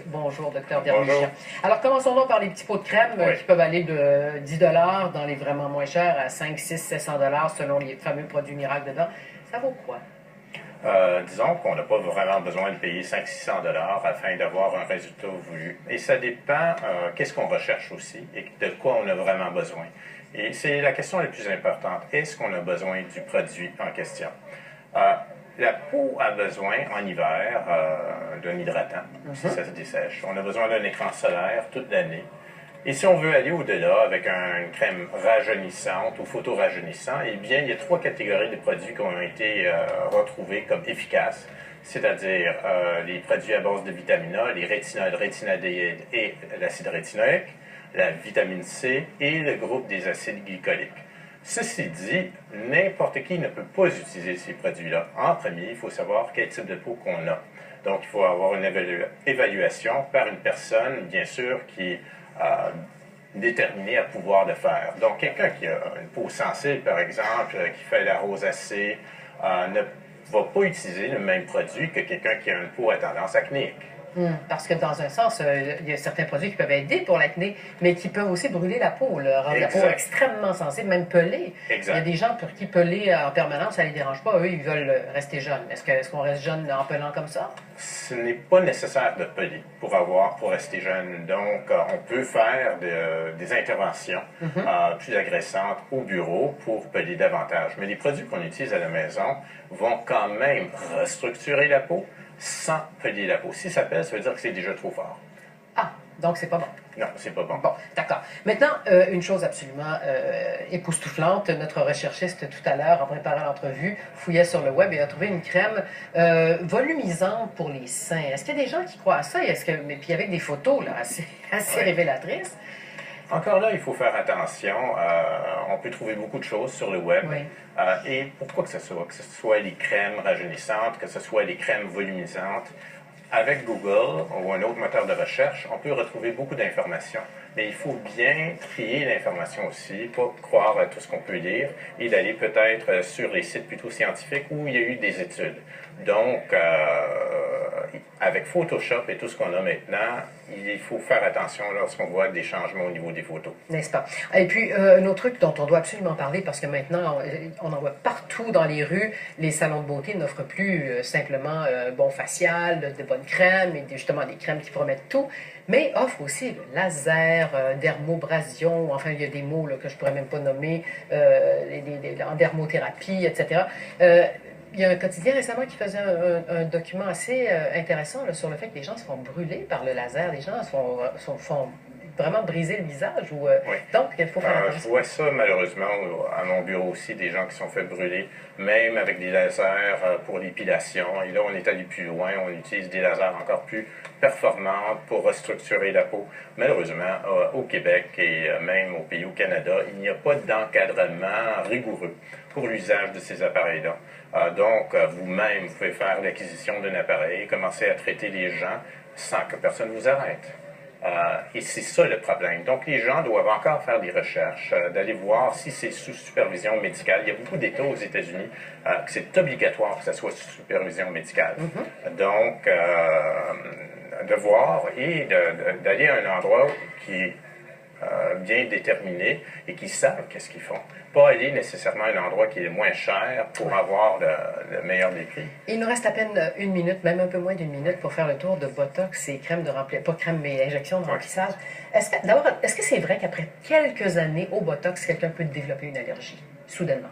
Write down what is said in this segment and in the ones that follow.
Bonjour, docteur Bonjour. Dermichian. Alors, commençons donc par les petits pots de crème qui peuvent aller de 10 dans les vraiment moins chers à 5, 6, 700 selon les fameux produits miracles dedans. Ça vaut quoi? Disons qu'on n'a pas vraiment besoin de payer 500-600 afin d'avoir un résultat voulu. Et ça dépend qu'est-ce qu'on recherche aussi et de quoi on a vraiment besoin. Et c'est la question la plus importante. Est-ce qu'on a besoin du produit en question? La peau a besoin en hiver d'un hydratant, si ça se dessèche. On a besoin d'un écran solaire toute l'année. Et si on veut aller au-delà avec une crème rajeunissante ou photorajeunissant, eh bien, il y a 3 catégories de produits qui ont été retrouvés comme efficaces, c'est-à-dire les produits à base de vitamine A, les rétinoïdes, rétinadéides et l'acide rétinoïque, la vitamine C et le groupe des acides glycoliques. Ceci dit, n'importe qui ne peut pas utiliser ces produits-là. En premier, il faut savoir quel type de peau qu'on a. Donc, il faut avoir une évaluation par une personne, bien sûr, qui est déterminée à pouvoir le faire. Donc, quelqu'un qui a une peau sensible, par exemple, qui fait la rosacée, ne va pas utiliser le même produit que quelqu'un qui a une peau à tendance acnéique. Parce que dans un sens, il y a certains produits qui peuvent aider pour l'acné, mais qui peuvent aussi brûler la peau, rendre la peau extrêmement sensible, même pelée. Exact. Il y a des gens pour qui peler en permanence, ça ne les dérange pas. Eux, ils veulent rester jeunes. Est-ce qu'on reste jeune en pelant comme ça? Ce n'est pas nécessaire de peler pour rester jeune. Donc, on peut faire des interventions plus agressantes au bureau pour peler davantage. Mais les produits qu'on utilise à la maison vont quand même restructurer la peau sans peler la peau. Si ça pèle, ça veut dire que c'est déjà trop fort. Ah, donc c'est pas bon. Non, c'est pas bon. Bon, d'accord. Maintenant, une chose absolument époustouflante. Notre recherchiste, tout à l'heure, en préparant l'entrevue, fouillait sur le web et a trouvé une crème volumisante pour les seins. Est-ce qu'il y a des gens qui croient à ça? Mais puis avec des photos là, assez révélatrices. Encore là, il faut faire attention. On peut trouver beaucoup de choses sur le web. Oui. Et pourquoi que ce soit les crèmes rajeunissantes, que ce soit les crèmes volumisantes, avec Google ou un autre moteur de recherche, on peut retrouver beaucoup d'informations. Mais il faut bien trier l'information aussi, pas croire à tout ce qu'on peut lire, et d'aller peut-être sur les sites plutôt scientifiques où il y a eu des études. Donc, avec Photoshop et tout ce qu'on a maintenant, il faut faire attention lorsqu'on voit des changements au niveau des photos. N'est-ce pas? Et puis, un autre truc dont on doit absolument parler, parce que maintenant, on en voit partout dans les rues, les salons de beauté n'offrent plus simplement bon facial, de bonnes crèmes, et justement des crèmes qui promettent tout, mais offrent aussi le laser, dermobrasion, enfin, il y a des mots là, que je ne pourrais même pas nommer, en dermothérapie, etc. Il y a un quotidien récemment qui faisait un document assez intéressant là, sur le fait que les gens se font brûler par le laser, les gens font vraiment briser le visage. Oui. Donc, il faut faire attention. Je vois ça malheureusement à mon bureau aussi, des gens qui sont fait brûler, même avec des lasers pour l'épilation. Et là, on est allé plus loin, on utilise des lasers encore plus performants pour restructurer la peau. Malheureusement, au Québec et même au pays au Canada, il n'y a pas d'encadrement rigoureux pour l'usage de ces appareils-là. Donc, vous-même, vous pouvez faire l'acquisition d'un appareil, commencer à traiter les gens sans que personne vous arrête. Et c'est ça le problème. Donc, les gens doivent encore faire des recherches, d'aller voir si c'est sous supervision médicale. Il y a beaucoup d'États aux États-Unis que c'est obligatoire que ça soit sous supervision médicale. Donc, de voir et d'aller à un endroit qui est bien déterminés et qui savent qu'est-ce qu'ils font. Pas aller nécessairement à un endroit qui est moins cher pour avoir le meilleur des prix. Il nous reste à peine une minute, même un peu moins d'une minute pour faire le tour de Botox et crème de remplissage, pas crème mais injection de remplissage. D'abord, est-ce que c'est vrai qu'après quelques années au Botox, quelqu'un peut développer une allergie, soudainement?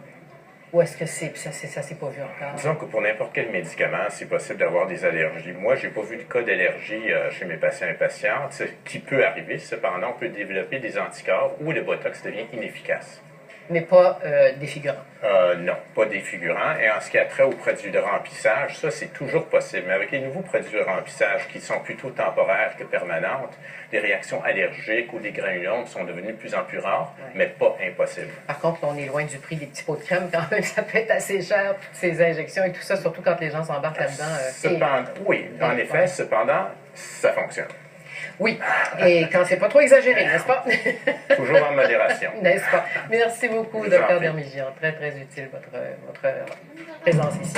Ou est-ce que ça s'est pas vu encore? Disons que pour n'importe quel médicament, c'est possible d'avoir des allergies. Moi, j'ai pas vu de cas d'allergie chez mes patients et patientes. Ce qui peut arriver, cependant, on peut développer des anticorps où le Botox devient inefficace. Mais pas défigurant. Non, pas défigurant. Et en ce qui a trait aux produits de remplissage, ça, c'est toujours possible. Mais avec les nouveaux produits de remplissage qui sont plutôt temporaires que permanentes, les réactions allergiques ou des granulomes sont devenues de plus en plus rares, mais pas impossibles. Par contre, on est loin du prix des petits pots de crème quand même. Ça peut être assez cher, toutes ces injections et tout ça, surtout quand les gens s'embarquent là-dedans. Oui, en effet, cependant, ça fonctionne. Oui, et quand c'est pas trop exagéré, n'est-ce pas? Toujours en modération. N'est-ce pas? Merci beaucoup, Dr Dermichian. Très, très utile votre présence ici.